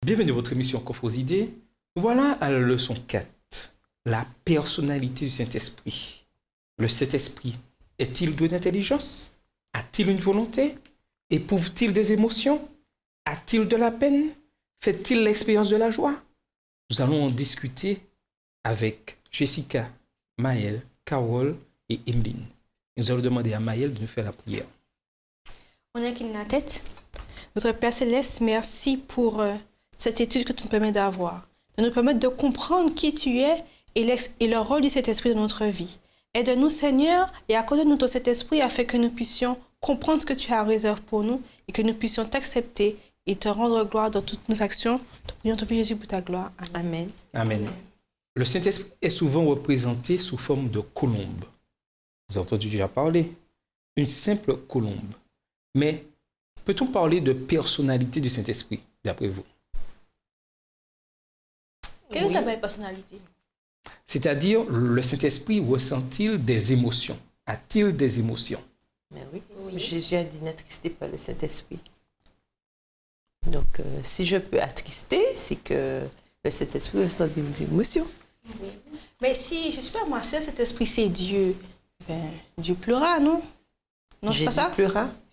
Bienvenue à votre émission Coffre aux idées. Voilà à la leçon 4, la personnalité du Saint-Esprit. Le Saint-Esprit est-il doué d'intelligence? A-t-il une volonté? Éprouve-t-il des émotions? A-t-il de la peine? Fait-il l'expérience de la joie? Nous allons en discuter avec Jessica, Maëlle, Carole et Emeline. Nous allons demander à Maëlle de nous faire la prière. On est qui la tête. Notre Père Céleste, merci pour cette étude que tu nous permets d'avoir, de nous permettre de comprendre qui tu es et le rôle de cet esprit dans notre vie. Aide-nous, Seigneur, et accorde-nous ton cet esprit afin que nous puissions comprendre ce que tu as en réserve pour nous et que nous puissions t'accepter et te rendre gloire dans toutes nos actions. Nous prions ton Fils Jésus pour ta gloire. Amen. Amen. Le Saint-Esprit est souvent représenté sous forme de colombe. Vous avez entendu déjà parler. Une simple colombe. Mais peut-on parler de personnalité du Saint-Esprit, d'après vous? Quelle est ta belle personnalité? C'est-à-dire, le Saint-Esprit ressent-il des émotions? A-t-il des émotions? Mais oui. Jésus a dit n'attristez pas le Saint-Esprit. Donc, si je peux attrister, c'est que le Saint-Esprit ressent des émotions. Oui. Mais si, je ne suis pas moi, si cet esprit c'est Dieu, ben, Dieu pleura, non? Non, c'est pas ça?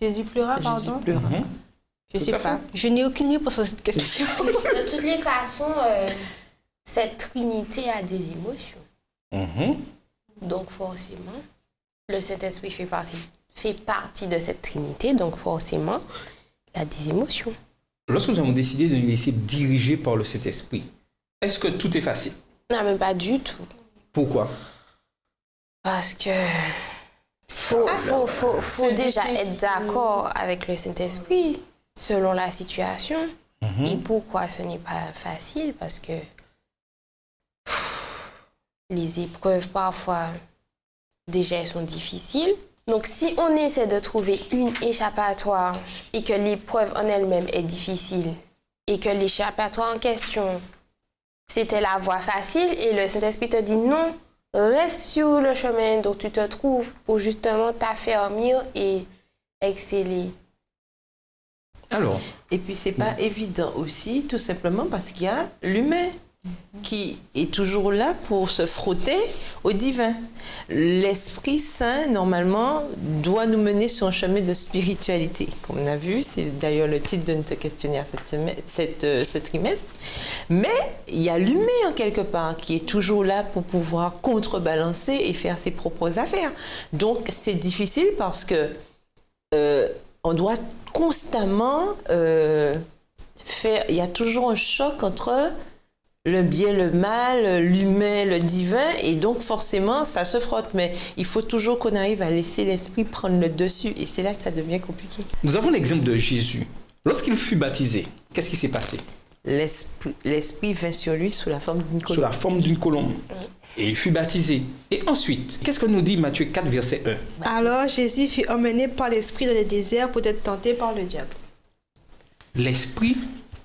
Jésus pleura, pardon. Jésus pleura. Je ne sais pas. Je n'ai aucune réponse à cette question. De toutes les façons, cette Trinité a des émotions. Donc forcément, le Saint-Esprit fait partie de cette Trinité, donc forcément, il a des émotions. Lorsque nous avons décidé de nous laisser diriger par le Saint-Esprit, est-ce que tout est facile? Non, mais pas du tout. Pourquoi? Parce que faut déjà être d'accord avec le Saint-Esprit selon la situation. Et pourquoi ce n'est pas facile? Parce que les épreuves, parfois, déjà, elles sont difficiles. Donc, si on essaie de trouver une échappatoire et que l'épreuve en elle-même est difficile et que l'échappatoire en question, c'était la voie facile et le Saint-Esprit te dit non, reste sur le chemin dont tu te trouves pour justement t'affermir et exceller. Alors. Et puis, c'est pas évident aussi, tout simplement parce qu'il y a l'humain qui est toujours là pour se frotter au divin. L'Esprit Saint, normalement, doit nous mener sur un chemin de spiritualité. Comme on a vu, c'est d'ailleurs le titre de notre questionnaire ce trimestre. Mais il y a l'humain, en quelque part, qui est toujours là pour pouvoir contrebalancer et faire ses propres affaires. Donc, c'est difficile parce que on doit constamment faire... Il y a toujours un choc entre le bien, le mal, l'humain, le divin, et donc forcément, ça se frotte. Mais il faut toujours qu'on arrive à laisser l'esprit prendre le dessus, et c'est là que ça devient compliqué. Nous avons l'exemple de Jésus. Lorsqu'il fut baptisé, qu'est-ce qui s'est passé? L'esprit vint sur lui sous la forme d'une colombe. Sous la forme d'une colombe. Et il fut baptisé. Et ensuite, qu'est-ce que nous dit Matthieu 4, verset 1? Alors Jésus fut emmené par l'esprit dans le désert pour être tenté par le diable. L'esprit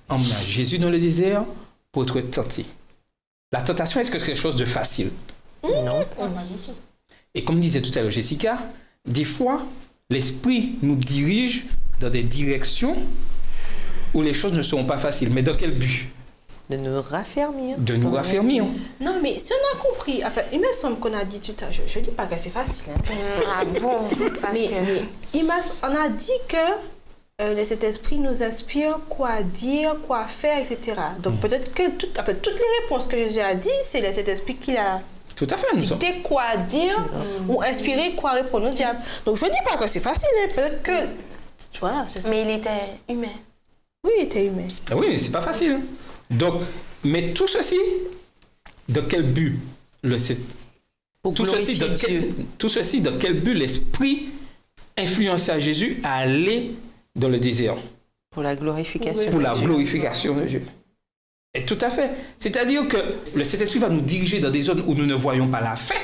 emmena Jésus dans le désert pour être tenté. La tentation, est-ce que c'est quelque chose de facile? Non. Et comme disait tout à l'heure Jessica, des fois, l'esprit nous dirige dans des directions où les choses ne seront pas faciles. Mais dans quel but? De nous raffermir. De nous raffermir. Non, mais si on a compris, il me semble qu'on a dit tout à l'heure, je ne dis pas que c'est facile. Hein, Ah bon? On a dit que cet esprit nous inspire quoi dire, quoi faire, etc. Donc peut-être que toutes les réponses que Jésus a dit, c'est cet esprit qui l'a Tout à fait. dicté quoi dire ou inspiré quoi répondre au diable. Donc je ne dis pas que c'est facile, hein, peut-être que... Voilà, c'est ça. Mais il était humain. Oui, il était humain. Ah oui, mais c'est pas facile. Donc, mais tout ceci, dans quel but tout ceci, dans quel but l'esprit influença Jésus à aller dans le désert? Pour la glorification. Pour la glorification de Dieu. Et tout à fait. C'est-à-dire que le Saint-Esprit va nous diriger dans des zones où nous ne voyons pas la fin.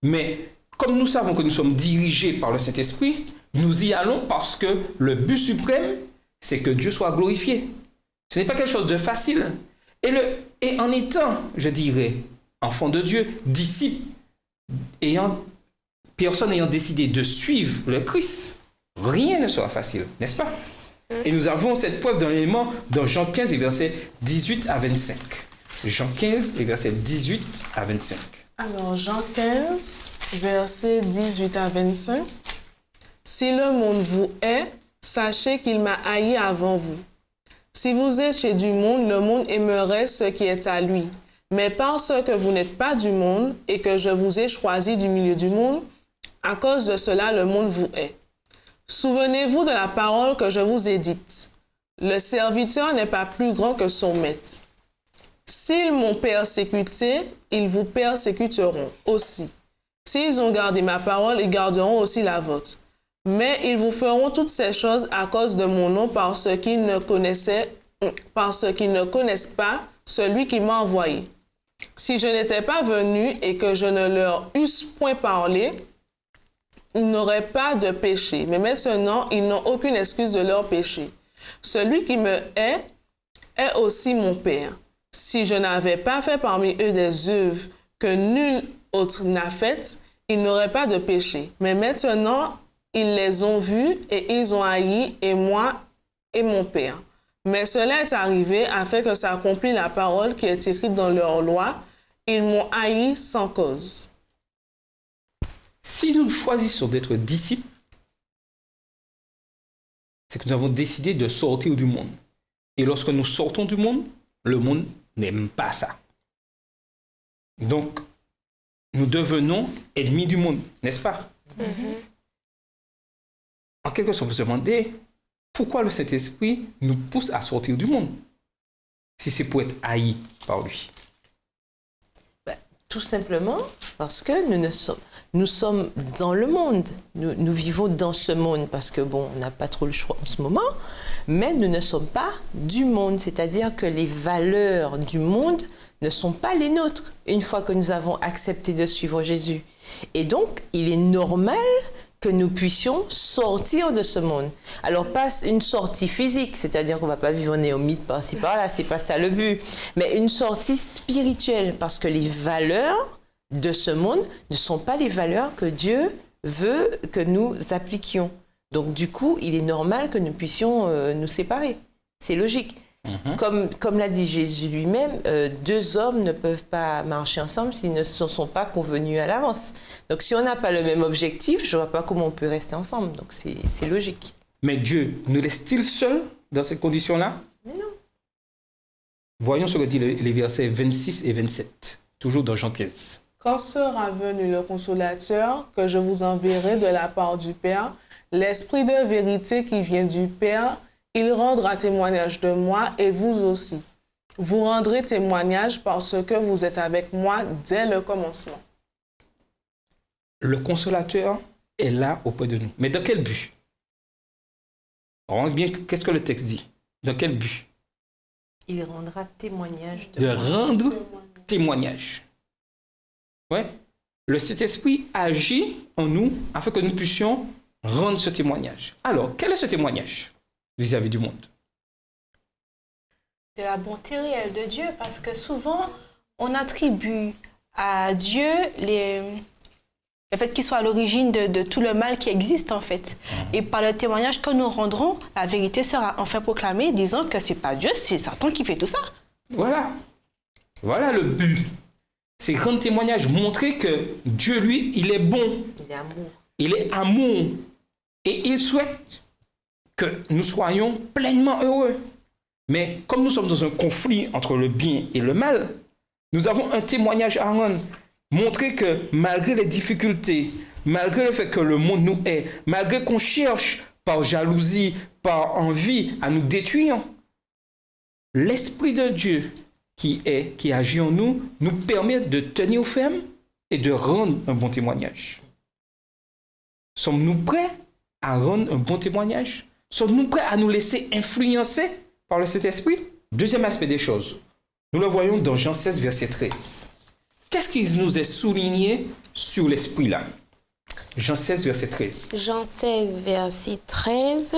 Mais comme nous savons que nous sommes dirigés par le Saint-Esprit, nous y allons parce que le but suprême, c'est que Dieu soit glorifié. Ce n'est pas quelque chose de facile. Et en étant, je dirais, enfant de Dieu, disciple, personne ayant décidé de suivre le Christ, rien ne sera facile, n'est-ce pas? Et nous avons cette preuve d'un élément dans Jean 15 et versets 18 à 25. Jean 15 et versets 18 à 25. Alors, Jean 15, versets 18 à 25. « Si le monde vous hait, sachez qu'il m'a haï avant vous. Si vous étiez du monde, le monde aimerait ce qui est à lui. Mais parce que vous n'êtes pas du monde et que je vous ai choisi du milieu du monde, à cause de cela, le monde vous hait. Souvenez-vous de la parole que je vous ai dite. Le serviteur n'est pas plus grand que son maître. S'ils m'ont persécuté, ils vous persécuteront aussi. S'ils ont gardé ma parole, ils garderont aussi la vôtre. Mais ils vous feront toutes ces choses à cause de mon nom parce qu'ils ne connaissent pas celui qui m'a envoyé. Si je n'étais pas venu et que je ne leur eusse point parlé, ils n'auraient pas de péché. Mais maintenant, ils n'ont aucune excuse de leur péché. Celui qui me hait est aussi mon Père. Si je n'avais pas fait parmi eux des œuvres que nul autre n'a faites, ils n'auraient pas de péché. Mais maintenant, ils les ont vus et ils ont haï, et moi et mon Père. Mais cela est arrivé afin que s'accomplisse la parole qui est écrite dans leur loi. Ils m'ont haï sans cause. » Si nous choisissons d'être disciples, c'est que nous avons décidé de sortir du monde. Et lorsque nous sortons du monde, le monde n'aime pas ça. Donc, nous devenons ennemis du monde, n'est-ce pas? En quelque sorte, vous vous demandez pourquoi le Saint-Esprit nous pousse à sortir du monde, si c'est pour être haï par lui. Tout simplement parce que nous sommes dans le monde. Nous vivons dans ce monde parce que, bon, on n'a pas trop le choix en ce moment, mais nous ne sommes pas du monde. C'est-à-dire que les valeurs du monde ne sont pas les nôtres une fois que nous avons accepté de suivre Jésus. Et donc, il est normal que nous puissions sortir de ce monde. Alors, pas une sortie physique, c'est-à-dire qu'on ne va pas vivre néomite par-ci par-là, c'est pas ça le but, mais une sortie spirituelle, parce que les valeurs de ce monde ne sont pas les valeurs que Dieu veut que nous appliquions. Donc, du coup, il est normal que nous puissions nous séparer. C'est logique. Comme l'a dit Jésus lui-même, deux hommes ne peuvent pas marcher ensemble s'ils ne se sont pas convenus à l'avance. Donc si on n'a pas le même objectif, je ne vois pas comment on peut rester ensemble. Donc c'est logique. Mais Dieu nous laisse-t-il seuls dans ces conditions-là? Mais non. Voyons ce que dit les versets 26 et 27, toujours dans Jean 15. « Quand sera venu le Consolateur que je vous enverrai de la part du Père, l'Esprit de vérité qui vient du Père, il rendra témoignage de moi et vous aussi. Vous rendrez témoignage parce que vous êtes avec moi dès le commencement. » Le Consolateur est là auprès de nous. Mais dans quel but? Regarde bien, qu'est-ce que le texte dit? Dans quel but? Il rendra témoignage de De moi. rendre témoignage. Ouais. Le Saint-Esprit agit en nous afin que nous puissions rendre ce témoignage. Alors, quel est ce témoignage vis-à-vis du monde? De la bonté réelle de Dieu, parce que souvent, on attribue à Dieu le fait qu'il soit à l'origine de tout le mal qui existe, en fait. Et par le témoignage que nous rendrons, la vérité sera enfin proclamée, disant que c'est pas Dieu, c'est Satan qui fait tout ça. Voilà. Voilà le but. C'est rendre témoignage, montrer que Dieu, lui, il est bon. Il est amour. Il est amour. Et il souhaite que nous soyons pleinement heureux. Mais comme nous sommes dans un conflit entre le bien et le mal, nous avons un témoignage à rendre. Montrer que malgré les difficultés, malgré le fait que le monde nous hait, malgré qu'on cherche par jalousie, par envie à nous détruire, l'Esprit de Dieu qui agit en nous, nous permet de tenir ferme et de rendre un bon témoignage. Sommes-nous prêts à rendre un bon témoignage? Sommes-nous prêts à nous laisser influencer par le Saint-Esprit? Deuxième aspect des choses, nous le voyons dans Jean 16, verset 13. Qu'est-ce qui nous est souligné sur l'Esprit là? Jean 16, verset 13. Jean 16, verset 13.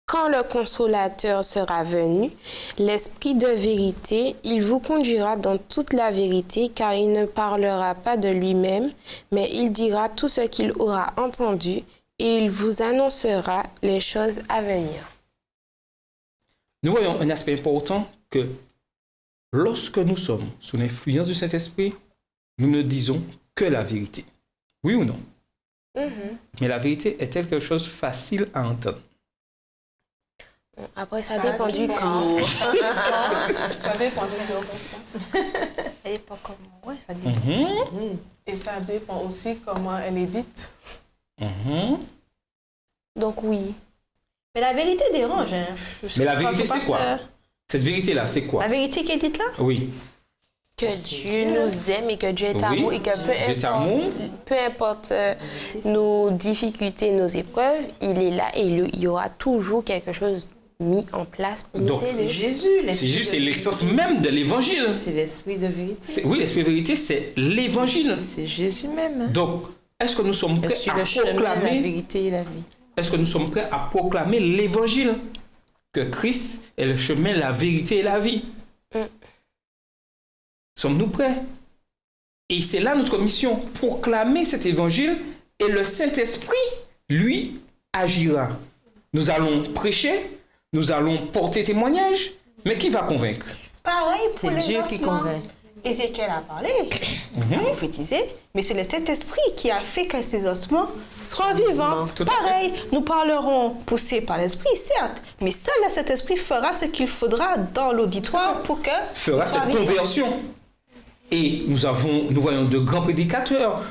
Quand le Consolateur sera venu, l'Esprit de vérité, il vous conduira dans toute la vérité, car il ne parlera pas de lui-même, mais il dira tout ce qu'il aura entendu, et il vous annoncera les choses à venir. nous voyons un aspect important que lorsque nous sommes sous l'influence du Saint-Esprit, nous ne disons que la vérité. Oui ou non? Mais la vérité est-elle quelque chose de facile à entendre? Après, ça dépend du camp. Ça dépend des circonstances. Elle est pas comme moi. Ouais, ça dépend. Et ça dépend aussi comment elle est dite. Donc, oui. Mais la vérité dérange. Hein. Mais la vérité, c'est quoi? Cette vérité-là, c'est quoi? La vérité qui est dite là? Oui. Que Dieu nous aime et que Dieu est amour et que peu importe nos difficultés, nos épreuves, il est là et il y aura toujours quelque chose mis en place pour nous aider. C'est Jésus, C'est juste, c'est l'essence même de l'évangile. C'est l'esprit de vérité. Oui, l'esprit de vérité, c'est l'évangile. C'est Jésus même. Donc, est-ce que nous sommes prêts Je suis à le chemin, la proclamer, vérité et la vie. est-ce que nous sommes prêts à proclamer l'évangile? Que Christ est le chemin, la vérité et la vie. Sommes-nous prêts? Et c'est là notre mission, proclamer cet évangile et le Saint-Esprit, lui, agira. Nous prêcher, nous allons porter témoignage, mais qui va convaincre? Pareil pour C'est les Dieu qui ossements. convainc. Ézéchiel a parlé, il a prophétisé, mais c'est le Saint-Esprit qui a fait que ces ossements soient vivants. Tout à fait. Pareil, nous parlerons poussés par l'Esprit, certes, mais seul le Saint-Esprit fera ce qu'il faudra dans l'auditoire pour que Fera soit cette vivant. conversion. Et nous voyons de grands prédicateurs,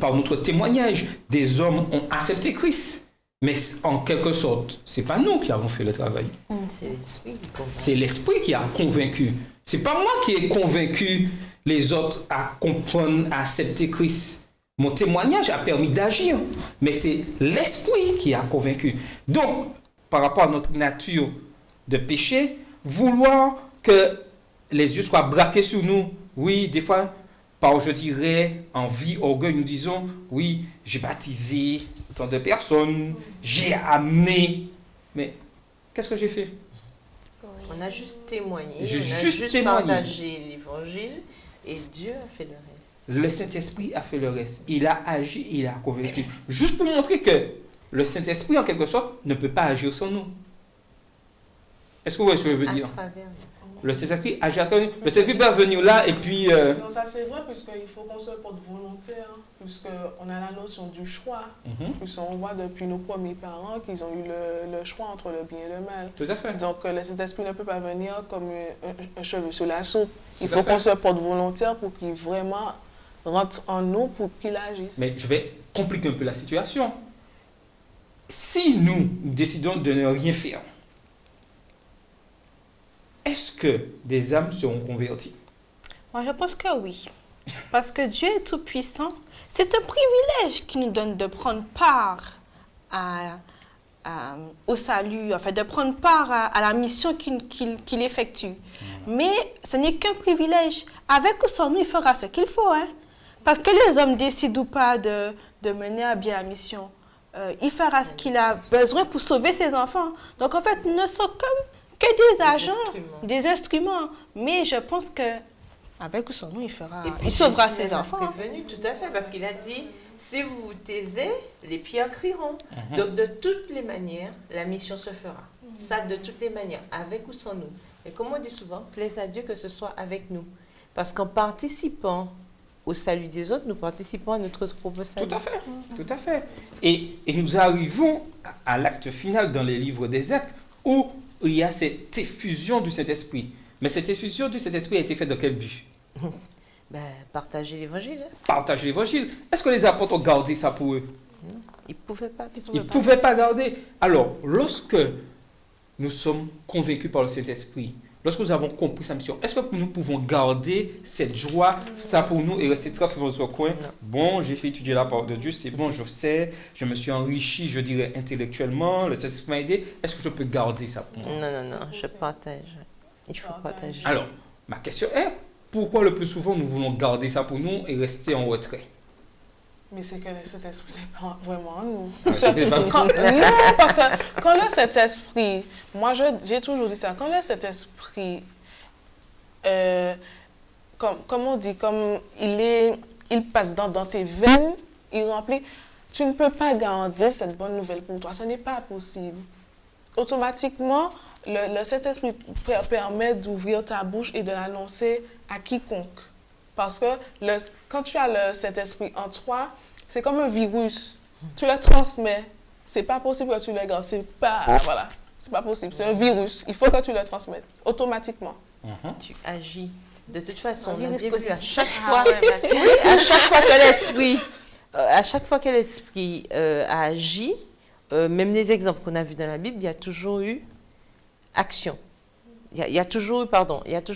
par notre témoignage, des hommes ont accepté Christ. Mais en quelque sorte, c'est pas nous qui avons fait le travail. C'est l'esprit qui convainc. C'est l'esprit qui a convaincu. C'est pas moi qui ai convaincu les autres à comprendre, à accepter Christ. Mon témoignage a permis d'agir, mais c'est l'esprit qui a convaincu. Donc, par rapport à notre nature de péché, vouloir que les yeux soient braqués sur nous, oui, des fois, par, je dirais, envie, orgueil, nous disons, oui, j'ai baptisé tant de personnes, j'ai amené, mais qu'est-ce que j'ai fait? On a juste témoigné, J'ai on a juste juste témoigné. partagé l'évangile et Dieu a fait le reste. Le Saint-Esprit a fait le reste. Il a agi, il a convaincu. Juste pour montrer que le Saint-Esprit, en quelque sorte, ne peut pas agir sans nous. Est-ce que vous voyez ce que je veux À dire? travers. Le Saint-Esprit agit à travers nous. Le Saint-Esprit peut venir là et puis... Non, ça c'est vrai, puisqu'il faut qu'on se porte volontaire, puisqu'on a la notion du choix. Puisqu'on voit depuis nos premiers parents qu'ils ont eu le choix entre le bien et le mal. Tout à fait. Donc, le Saint-Esprit ne peut pas venir comme un cheveu sur la soupe. Il Tout à faut fait. qu'on se porte volontaire pour qu'il vraiment rentre en nous, pour qu'il agisse. Mais je vais compliquer un peu la situation. Si nous décidons de ne rien faire, est-ce que des âmes seront converties? Moi, je pense que oui. Parce que Dieu est tout-puissant. C'est un privilège qui nous donne de prendre part au salut, enfin de prendre part à la mission qu'il effectue. Mais ce n'est qu'un privilège. Avec ou sans nous, il fera ce qu'il faut. Hein? Parce que les hommes décident ou pas de mener à bien la mission. Il fera ce qu'il a besoin pour sauver ses enfants. Donc en fait, nous ne sommes que des agents, des instruments. Mais je pense que avec ou sans nous, il sauvera Jésus ses même a enfants. prévenu, tout à fait, parce qu'il a dit, si vous vous taisez, les pierres crieront. Donc, de toutes les manières, la mission se fera. Ça, de toutes les manières, avec ou sans nous. Et comme on dit souvent, plaise à Dieu que ce soit avec nous. Parce qu'en participant au salut des autres, nous participons à notre propre salut. Tout à fait, tout à fait. Et nous arrivons à l'acte final dans les livres des Actes où il y a cette effusion du Saint-Esprit. Mais cette effusion du Saint-Esprit a été faite dans quel but? Partager l'évangile. Hein. Partager l'évangile. Est-ce que les apôtres ont gardé ça pour eux? Ils ne pouvaient pas. Ils ne pouvaient pas garder. Alors, lorsque nous sommes convaincus par le Saint-Esprit, lorsque nous avons compris sa mission, est-ce que nous pouvons garder cette joie, ça pour nous, et rester tranquille dans notre coin? Bon, j'ai fait étudier la parole de Dieu, c'est bon, je sais, je me suis enrichi, je dirais, intellectuellement, le Saint-Esprit m'a aidé. Est-ce que je peux garder ça pour moi? Non, je partage. Il faut partager. Alors, ma question est, pourquoi le plus souvent nous voulons garder ça pour nous et rester en retrait? Mais c'est que cet esprit n'est pas vraiment en nous. Ah, c'est pas- Non, parce que quand le Saint-Esprit, moi j'ai toujours dit ça, quand le Saint-Esprit, comme on dit, comme il passe dans tes veines, il remplit, tu ne peux pas garder cette bonne nouvelle pour toi, ce n'est pas possible. Automatiquement, le Saint-Esprit permet d'ouvrir ta bouche et de l'annoncer à quiconque. Parce que quand tu as le Saint-Esprit en toi, c'est comme un virus. Tu le transmets. C'est pas possible que tu le gardes. C'est pas, voilà, c'est pas possible. C'est un virus. Il faut que tu le transmettes automatiquement. Tu agis. De toute façon, Un virus à positif. chaque Ah fois, ouais, parce que- à chaque fois que l'esprit a agi, même les exemples qu'on a vus dans la Bible, il y a toujours eu action. Il y a toujours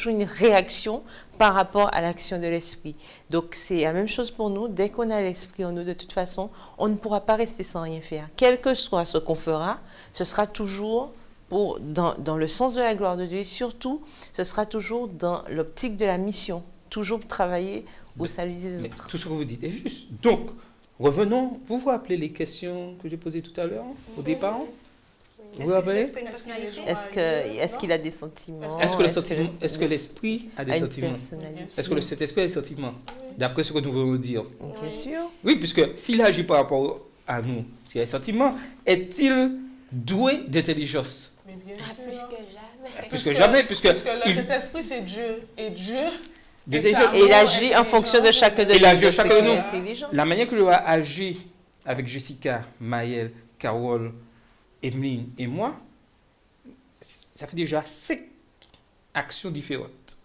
une réaction par rapport à l'action de l'esprit. Donc, c'est la même chose pour nous. Dès qu'on a l'esprit en nous, de toute façon, on ne pourra pas rester sans rien faire. Quel que soit ce qu'on fera, ce sera toujours dans le sens de la gloire de Dieu. Et surtout, ce sera toujours dans l'optique de la mission. Toujours travailler au salut des Mais autres. tout ce que vous dites est juste. Donc, revenons. Vous vous rappelez les questions que j'ai posées tout à l'heure, au départ? Vous vous rappelez? Est-ce qu'il a des sentiments? Est-ce que l'esprit a a des une sentiments? personnalité? Est-ce que le Saint-Esprit a des sentiments? D'après ce que nous voulons dire. Bien sûr. Oui, puisque s'il agit par rapport à nous, s'il a des sentiments, est-il doué d'intelligence? Mais bien Ah, sûr. plus que jamais. Plus que jamais, puisque Parce que le il- Saint-Esprit, c'est Dieu. Et Dieu d'intelligence. Et il agit en fonction de chacun de nous. Il agit en Donc, chacun c'est de nous. qu'il est intelligent. La manière que lui a agi avec Jessica, Maëlle, Carole, Emeline et moi, ça fait déjà 5 actions différentes.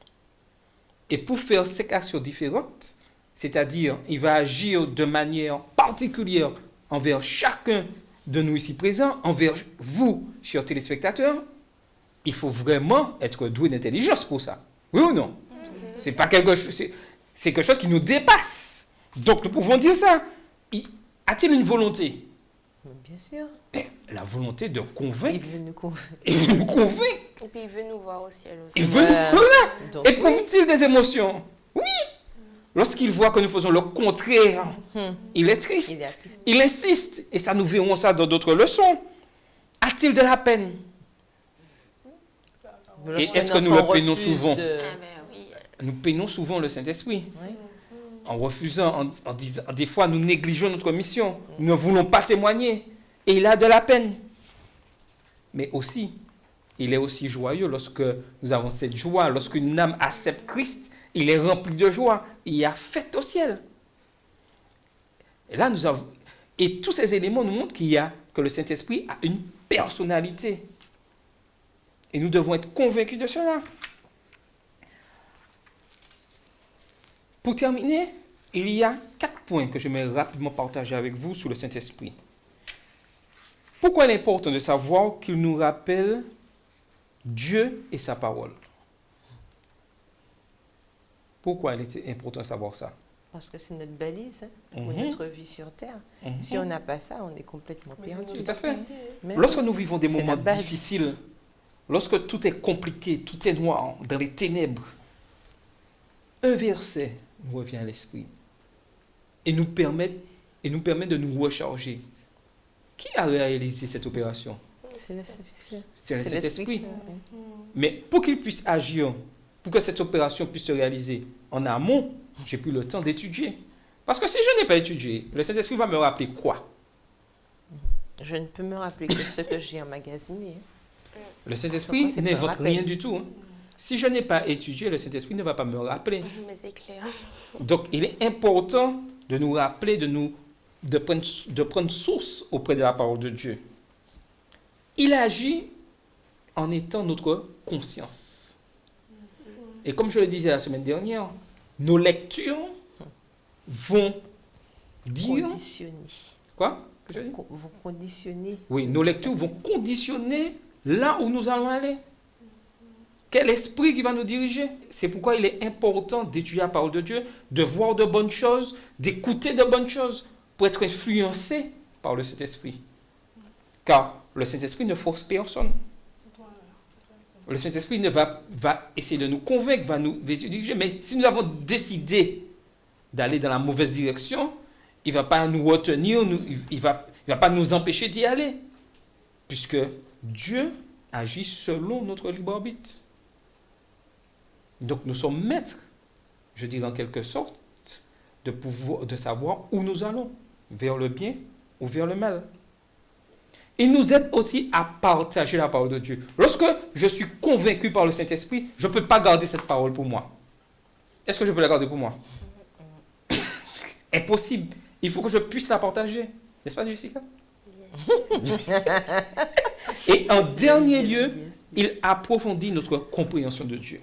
Et pour faire 5 actions différentes, c'est-à-dire, il va agir de manière particulière envers chacun de nous ici présents, envers vous, chers téléspectateurs, il faut vraiment être doué d'intelligence pour ça. Oui ou non? C'est pas quelque chose, c'est quelque chose qui nous dépasse. Donc nous pouvons dire ça. A-t-il une volonté? Bien sûr. Eh, la volonté de Il convaincre. veut nous convaincre. Il veut nous convaincre. Et puis il veut nous voir au ciel aussi. Il veut nous Voilà. voilà. Donc, Éprouve-t-il des émotions? Oui. Lorsqu'il voit que nous faisons le contraire, il est triste. Il est triste. Il insiste. Et ça, nous verrons ça dans d'autres leçons. A-t-il de la peine? lorsqu'un est-ce que nous enfant le peinons refuse souvent? de- Ah ben oui. Nous peinons souvent le Saint-Esprit. Oui. En refusant, en disant, des fois, nous négligeons notre mission. Nous ne voulons pas témoigner. Et il a de la peine. Mais aussi, il est aussi joyeux lorsque nous avons cette joie. Lorsqu'une âme accepte Christ, il est rempli de joie. Il y a fête au ciel. Et là, nous avons... Et tous ces éléments nous montrent que le Saint-Esprit a une personnalité. Et nous devons être convaincus de cela. Pour terminer, il y a 4 points que je vais rapidement partager avec vous sur le Saint-Esprit. Pourquoi il est important de savoir qu'il nous rappelle Dieu et sa parole? Pourquoi il est important de savoir ça? Parce que c'est notre balise pour Mhm. notre vie sur Terre. Mhm. Si on n'a pas ça, on est complètement perdu. Tout à fait. Mais Lorsque nous vivons des c'est moments la base. difficiles, lorsque tout est compliqué, tout est noir, dans les ténèbres, un verset nous revient à l'esprit et nous permet de nous recharger. Qui a réalisé cette opération? C'est l'esprit. C'est le C'est Saint-Esprit. l'esprit. oui. Mais pour qu'il puisse agir, pour que cette opération puisse se réaliser en amont, j'ai pris le temps d'étudier. Parce que si je n'ai pas étudié, le Saint-Esprit va me rappeler quoi? Je ne peux me rappeler que ce que j'ai emmagasiné. Le Saint-Esprit C'est pas n'invente rappel. rien du tout. Hein. Si je n'ai pas étudié, le Saint-Esprit ne va pas me rappeler. Mais c'est clair. Donc, il est important de nous rappeler, de prendre source auprès de la parole de Dieu. Il agit en étant notre conscience. Et comme je le disais la semaine dernière, nos lectures vont dire... Conditionner. Quoi? Que j'ai dit? Vont conditionner. Oui, nos lectures vont conditionner là où nous allons aller. Quel esprit qui va nous diriger? C'est pourquoi il est important d'étudier la parole de Dieu, de voir de bonnes choses, d'écouter de bonnes choses, pour être influencé par le Saint-Esprit. Car le Saint-Esprit ne force personne. Le Saint-Esprit va essayer de nous convaincre, va nous diriger. Mais si nous avons décidé d'aller dans la mauvaise direction, il ne va pas nous retenir, il va pas nous empêcher d'y aller. Puisque Dieu agit selon notre libre arbitre. Donc nous sommes maîtres, je dirais en quelque sorte, de savoir où nous allons, vers le bien ou vers le mal. Il nous aide aussi à partager la parole de Dieu. Lorsque je suis convaincu par le Saint-Esprit, je ne peux pas garder cette parole pour moi. Est-ce que je peux la garder pour moi? Impossible. Il faut que je puisse la partager. N'est-ce pas, Jessica? Et en dernier lieu, il approfondit notre compréhension de Dieu.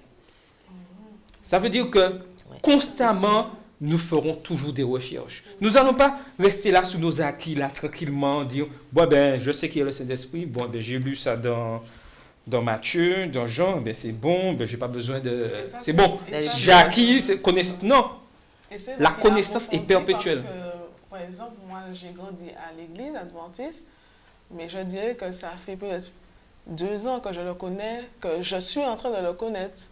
Ça veut dire que constamment, nous ferons toujours des recherches. Nous n'allons pas rester là sous nos acquis, là, tranquillement, dire, bon, ben, je sais qu'il y a le Saint-Esprit, bon, ben, j'ai lu ça dans Matthieu, dans Jean, ben, c'est bon, ben, j'ai pas besoin de... C'est bon, j'ai acquis, connaissance. Non, la connaissance est perpétuelle. Parce que, par exemple, moi, j'ai grandi à l'église adventiste, mais je dirais que ça fait peut-être 2 ans que je le connais, que je suis en train de le connaître.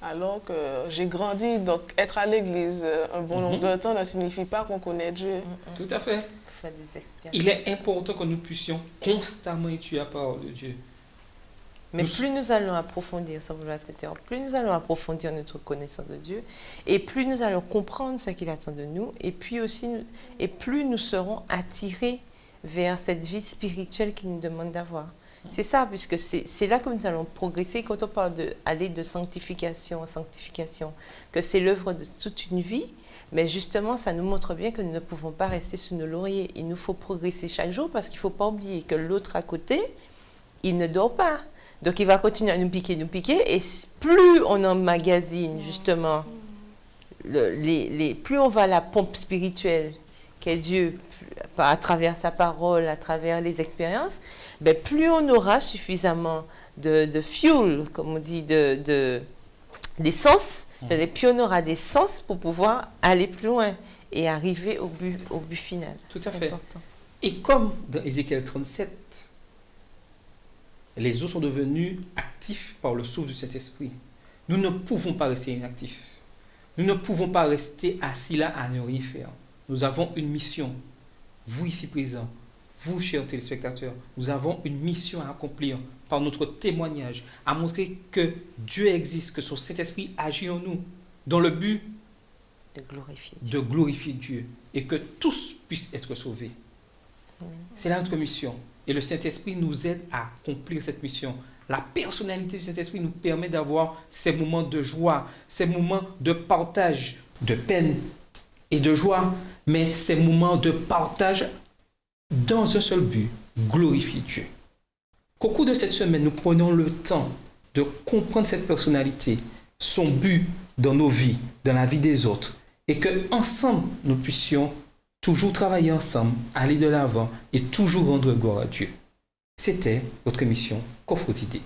Alors que j'ai grandi, donc être à l'église un bon nombre de temps ne signifie pas qu'on connaît Dieu. Tout à fait. Faire des expériences. Il est important que nous puissions constamment étudier la parole de Dieu. Mais plus nous allons approfondir, ça vous t'interrompre, plus nous allons approfondir notre connaissance de Dieu, et plus nous allons comprendre ce qu'il attend de nous, et puis aussi, et plus nous serons attirés vers cette vie spirituelle qu'il nous demande d'avoir. C'est ça, puisque c'est là que nous allons progresser quand on parle d'aller de sanctification en sanctification, que c'est l'œuvre de toute une vie, mais justement, ça nous montre bien que nous ne pouvons pas rester sous nos lauriers. Il nous faut progresser chaque jour parce qu'il ne faut pas oublier que l'autre à côté, il ne dort pas. Donc, il va continuer à nous piquer, et plus on emmagasine, justement, plus on va à la pompe spirituelle qu'est Dieu, à travers sa parole, à travers les expériences, ben plus on aura suffisamment de fuel, comme on dit, d'essence, plus on aura des sens pour pouvoir aller plus loin et arriver au but final. Tout à fait. Important. Et comme dans Ézéchiel 37, les eaux sont devenues actifs par le souffle du Saint-Esprit, nous ne pouvons pas rester inactifs. Nous ne pouvons pas rester assis là à ne rien faire. Nous avons une mission. Vous ici présents, vous chers téléspectateurs, nous avons une mission à accomplir par notre témoignage, à montrer que Dieu existe, que son Saint-Esprit agit en nous, dans le but de glorifier Dieu et que tous puissent être sauvés. C'est là notre mission. Et le Saint-Esprit nous aide à accomplir cette mission. La personnalité du Saint-Esprit nous permet d'avoir ces moments de joie, ces moments de partage, de peine et de joie, mais ces moments de partage dans un seul but, glorifier Dieu. Qu'au cours de cette semaine, nous prenons le temps de comprendre cette personnalité, son but dans nos vies, dans la vie des autres, et que ensemble nous puissions toujours travailler ensemble, aller de l'avant et toujours rendre gloire à Dieu. C'était votre émission Coffres aux idées.